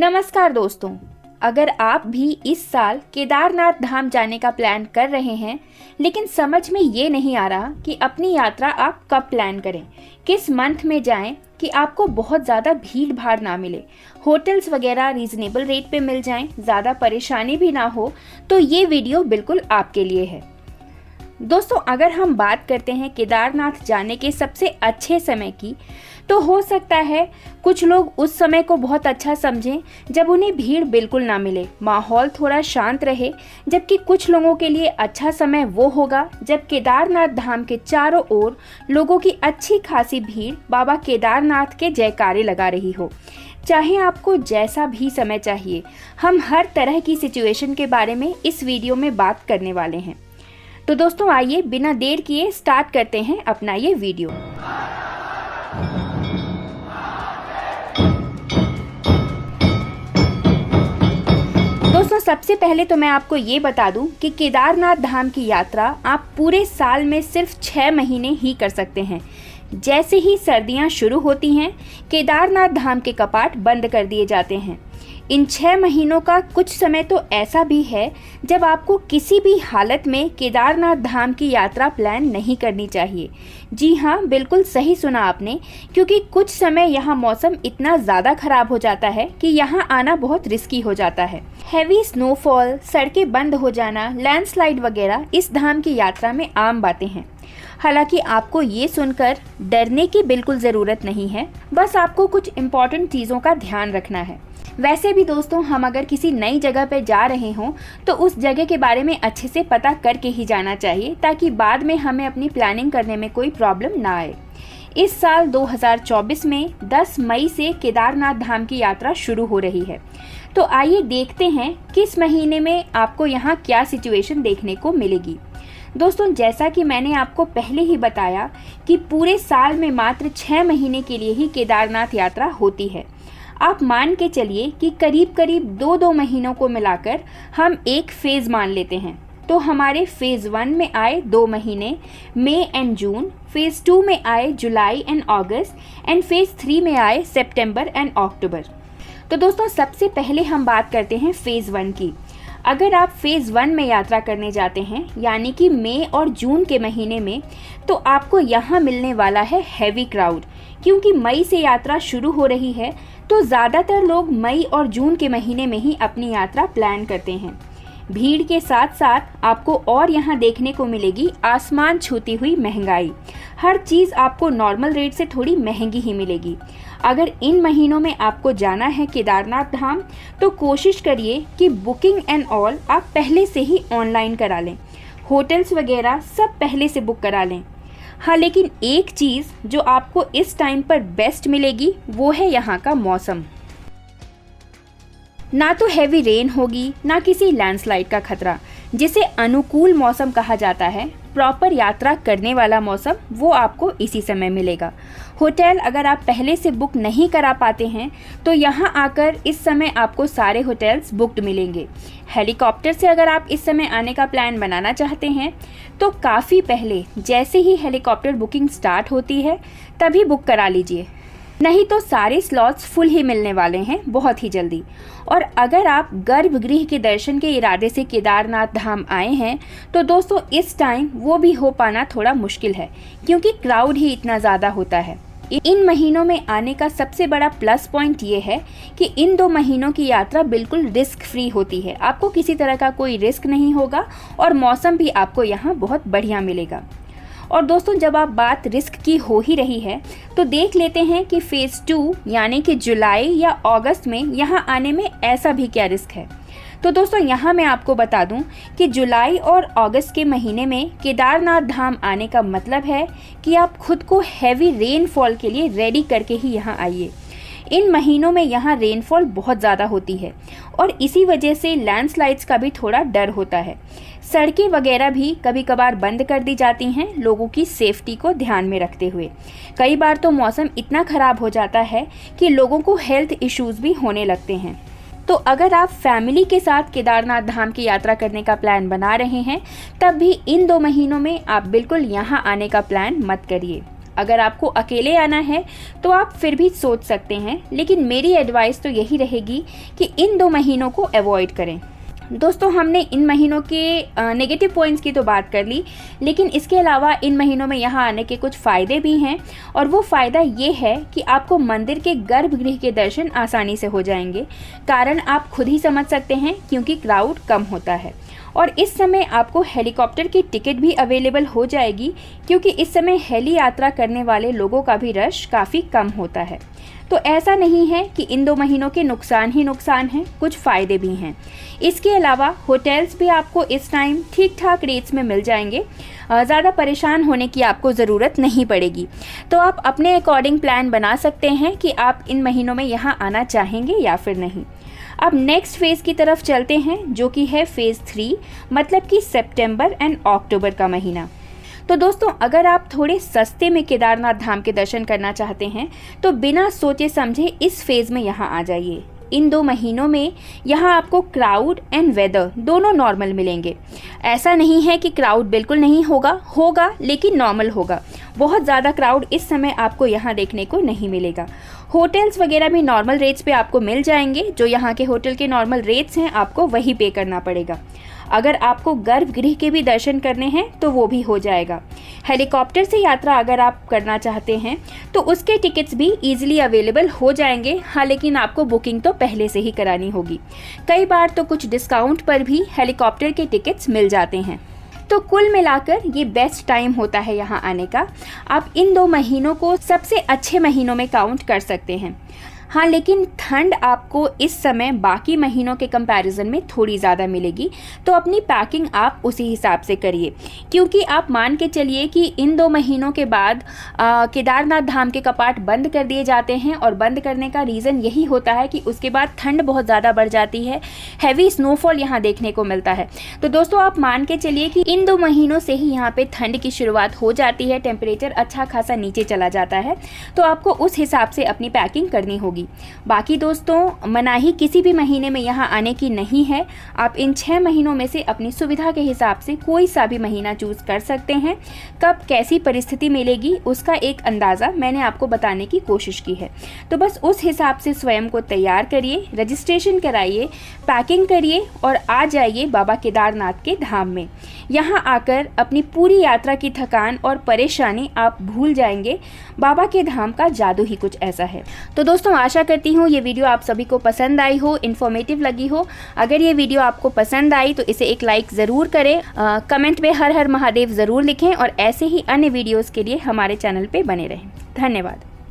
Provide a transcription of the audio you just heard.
नमस्कार दोस्तों, अगर आप भी इस साल केदारनाथ धाम जाने का प्लान कर रहे हैं लेकिन समझ में ये नहीं आ रहा कि अपनी यात्रा आप कब प्लान करें, किस मंथ में जाएं कि आपको बहुत ज़्यादा भीड़ भाड़ ना मिले, होटल्स वगैरह रीजनेबल रेट पे मिल जाएं, ज़्यादा परेशानी भी ना हो, तो ये वीडियो बिल्कुल आपके लिए है। दोस्तों, अगर हम बात करते हैं केदारनाथ जाने के सबसे अच्छे समय की, तो हो सकता है कुछ लोग उस समय को बहुत अच्छा समझें जब उन्हें भीड़ बिल्कुल ना मिले, माहौल थोड़ा शांत रहे, जबकि कुछ लोगों के लिए अच्छा समय वो होगा जब केदारनाथ धाम के चारों ओर लोगों की अच्छी खासी भीड़ बाबा केदारनाथ के जयकारे लगा रही हो। चाहे आपको जैसा भी समय चाहिए, हम हर तरह की सिचुएशन के बारे में इस वीडियो में बात करने वाले हैं। तो दोस्तों, आइए बिना देर किए स्टार्ट करते हैं अपना ये वीडियो। दोस्तों, सबसे पहले तो मैं आपको ये बता दूं कि केदारनाथ धाम की यात्रा आप पूरे साल में सिर्फ 6 महीने ही कर सकते हैं। जैसे ही सर्दियां शुरू होती हैं, केदारनाथ धाम के कपाट बंद कर दिए जाते हैं। इन 6 महीनों का कुछ समय तो ऐसा भी है जब आपको किसी भी हालत में केदारनाथ धाम की यात्रा प्लान नहीं करनी चाहिए। जी हाँ, बिल्कुल सही सुना आपने, क्योंकि कुछ समय यहाँ मौसम इतना ज़्यादा ख़राब हो जाता है कि यहाँ आना बहुत रिस्की हो जाता है। हैवी स्नोफॉल, सड़कें बंद हो जाना, लैंडस्लाइड वगैरह इस धाम की यात्रा में आम बातें हैं। हालांकि आपको ये सुनकर डरने की बिल्कुल ज़रूरत नहीं है, बस आपको कुछ इम्पॉर्टेंट चीज़ों का ध्यान रखना है। वैसे भी दोस्तों, हम अगर किसी नई जगह पर जा रहे हों तो उस जगह के बारे में अच्छे से पता करके ही जाना चाहिए, ताकि बाद में हमें अपनी प्लानिंग करने में कोई प्रॉब्लम ना आए। इस साल 2024 में 10 मई से केदारनाथ धाम की यात्रा शुरू हो रही है। तो आइए देखते हैं किस महीने में आपको यहाँ क्या सिचुएशन देखने को मिलेगी। दोस्तों, जैसा कि मैंने आपको पहले ही बताया कि पूरे साल में मात्र 6 महीने के लिए ही केदारनाथ यात्रा होती है। आप मान के चलिए कि करीब करीब 2-2 महीनों को मिलाकर हम एक फेज़ मान लेते हैं। तो हमारे फेज़ 1 में आए 2 महीने, मई एंड जून, फेज़ 2 में आए जुलाई एंड अगस्त, एंड फेज़ 3 में आए सितंबर एंड अक्टूबर। तो दोस्तों, सबसे पहले हम बात करते हैं फेज़ 1 की। अगर आप फेज़ 1 में यात्रा करने जाते हैं, यानी कि मई और जून के महीने में, तो आपको यहाँ मिलने वाला है हैवी क्राउड। क्योंकि मई से यात्रा शुरू हो रही है, तो ज़्यादातर लोग मई और जून के महीने में ही अपनी यात्रा प्लान करते हैं। भीड़ के साथ साथ आपको और यहाँ देखने को मिलेगी आसमान छूती हुई महंगाई। हर चीज़ आपको नॉर्मल रेट से थोड़ी महंगी ही मिलेगी। अगर इन महीनों में आपको जाना है केदारनाथ धाम, तो कोशिश करिए कि बुकिंग एंड ऑल आप पहले से ही ऑनलाइन करा लें। होटल्स वगैरह सब पहले से बुक करा लें। हाँ, लेकिन एक चीज़ जो आपको इस टाइम पर बेस्ट मिलेगी वो है यहाँ का मौसम। ना तो हैवी रेन होगी, ना किसी लैंडस्लाइड का खतरा, जिसे अनुकूल मौसम कहा जाता है। प्रॉपर यात्रा करने वाला मौसम वो आपको इसी समय मिलेगा। होटल अगर आप पहले से बुक नहीं करा पाते हैं, तो यहाँ आकर इस समय आपको सारे होटल्स बुक्ड मिलेंगे। हेलीकॉप्टर से अगर आप इस समय आने का प्लान बनाना चाहते हैं, तो काफ़ी पहले जैसे ही हेलीकॉप्टर बुकिंग स्टार्ट होती है तभी बुक करा लीजिए, नहीं तो सारे स्लॉट्स फुल ही मिलने वाले हैं बहुत ही जल्दी। और अगर आप गर्भगृह के दर्शन के इरादे से केदारनाथ धाम आए हैं, तो दोस्तों इस टाइम वो भी हो पाना थोड़ा मुश्किल है, क्योंकि क्राउड ही इतना ज़्यादा होता है। इन महीनों में आने का सबसे बड़ा प्लस पॉइंट ये है कि इन 2 महीनों की यात्रा बिल्कुल रिस्क फ्री होती है। आपको किसी तरह का कोई रिस्क नहीं होगा और मौसम भी आपको यहाँ बहुत बढ़िया मिलेगा। और दोस्तों, जब आप बात रिस्क की हो ही रही है, तो देख लेते हैं कि फेज़ 2 यानी कि जुलाई या अगस्त में यहाँ आने में ऐसा भी क्या रिस्क है। तो दोस्तों, यहाँ मैं आपको बता दूं कि जुलाई और अगस्त के महीने में केदारनाथ धाम आने का मतलब है कि आप खुद को हैवी रेनफॉल के लिए रेडी करके ही यहाँ आइए। इन महीनों में यहाँ रेनफॉल बहुत ज़्यादा होती है और इसी वजह से लैंडस्लाइड्स का भी थोड़ा डर होता है। सड़कें वगैरह भी कभी कभार बंद कर दी जाती हैं, लोगों की सेफ्टी को ध्यान में रखते हुए। कई बार तो मौसम इतना ख़राब हो जाता है कि लोगों को हेल्थ इश्यूज़ भी होने लगते हैं। तो अगर आप फैमिली के साथ केदारनाथ धाम की यात्रा करने का प्लान बना रहे हैं, तब भी इन 2 महीनों में आप बिल्कुल यहाँ आने का प्लान मत करिए। अगर आपको अकेले आना है तो आप फिर भी सोच सकते हैं, लेकिन मेरी एडवाइस तो यही रहेगी कि इन 2 महीनों को अवॉइड करें। दोस्तों, हमने इन महीनों के नेगेटिव पॉइंट्स की तो बात कर ली, लेकिन इसके अलावा इन महीनों में यहाँ आने के कुछ फ़ायदे भी हैं। और वो फ़ायदा ये है कि आपको मंदिर के गर्भगृह के दर्शन आसानी से हो जाएंगे। कारण आप खुद ही समझ सकते हैं, क्योंकि क्राउड कम होता है। और इस समय आपको हेलीकॉप्टर की टिकट भी अवेलेबल हो जाएगी, क्योंकि इस समय हेली यात्रा करने वाले लोगों का भी रश काफ़ी कम होता है। तो ऐसा नहीं है कि इन 2 महीनों के नुकसान ही नुकसान हैं, कुछ फ़ायदे भी हैं। इसके अलावा होटल्स भी आपको इस टाइम ठीक ठाक रेट्स में मिल जाएंगे। ज़्यादा परेशान होने की आपको ज़रूरत नहीं पड़ेगी। तो आप अपने अकॉर्डिंग प्लान बना सकते हैं कि आप इन महीनों में यहाँ आना चाहेंगे या फिर नहीं। अब नेक्स्ट फेज़ की तरफ चलते हैं, जो कि है फेज़ 3, मतलब कि सितंबर एंड अक्टूबर का महीना। तो दोस्तों, अगर आप थोड़े सस्ते में केदारनाथ धाम के दर्शन करना चाहते हैं तो बिना सोचे समझे इस फेज़ में यहाँ आ जाइए। इन 2 महीनों में यहाँ आपको क्राउड एंड वेदर दोनों नॉर्मल मिलेंगे। ऐसा नहीं है कि क्राउड बिल्कुल नहीं होगा, लेकिन नॉर्मल होगा। बहुत ज़्यादा क्राउड इस समय आपको यहाँ देखने को नहीं मिलेगा। होटल्स वगैरह भी नॉर्मल रेट्स पे आपको मिल जाएंगे। जो यहाँ के होटल के नॉर्मल रेट्स हैं, आपको वही पे करना पड़ेगा। अगर आपको गर्भगृह के भी दर्शन करने हैं तो वो भी हो जाएगा। हेलीकॉप्टर से यात्रा अगर आप करना चाहते हैं तो उसके टिकट्स भी ईजिली अवेलेबल हो जाएंगे। हाँ, लेकिन आपको बुकिंग तो पहले से ही करानी होगी। कई बार तो कुछ डिस्काउंट पर भी हेलीकॉप्टर के टिकट्स मिल जाते हैं। तो कुल मिलाकर ये बेस्ट टाइम होता है यहाँ आने का। आप इन 2 महीनों को सबसे अच्छे महीनों में काउंट कर सकते हैं। हाँ, लेकिन ठंड आपको इस समय बाकी महीनों के कंपैरिजन में थोड़ी ज़्यादा मिलेगी। तो अपनी पैकिंग आप उसी हिसाब से करिए, क्योंकि आप मान के चलिए कि इन 2 महीनों के बाद केदारनाथ धाम के कपाट बंद कर दिए जाते हैं। और बंद करने का रीज़न यही होता है कि उसके बाद ठंड बहुत ज़्यादा बढ़ जाती है, हैवी स्नोफॉल यहाँ देखने को मिलता है। तो दोस्तों, आप मान के चलिए कि इन 2 महीनों से ही यहाँ पे ठंड की शुरुआत हो जाती है। टेम्परेचर अच्छा खासा नीचे चला जाता है। तो आपको उस हिसाब से अपनी पैकिंग करनी होगी। बाकी दोस्तों, मनाही किसी भी महीने में यहाँ आने की नहीं है। आप इन 6 महीनों में से अपनी सुविधा के हिसाब से कोई सा भी महीना चूज कर सकते हैं। कब कैसी परिस्थिति मिलेगी उसका एक अंदाज़ा मैंने आपको बताने की कोशिश की है। तो बस उस हिसाब से स्वयं को तैयार करिए, रजिस्ट्रेशन कराइए, पैकिंग करिए और आ जाइए बाबा केदारनाथ के धाम में। यहाँ आकर अपनी पूरी यात्रा की थकान और परेशानी आप भूल जाएंगे। बाबा के धाम का जादू ही कुछ ऐसा है। तो दोस्तों, आशा करती हूँ ये वीडियो आप सभी को पसंद आई हो, इन्फॉर्मेटिव लगी हो। अगर ये वीडियो आपको पसंद आई तो इसे एक लाइक ज़रूर करें, कमेंट में हर हर महादेव ज़रूर लिखें और ऐसे ही अन्य वीडियोज़ के लिए हमारे चैनल पे बने रहें। धन्यवाद।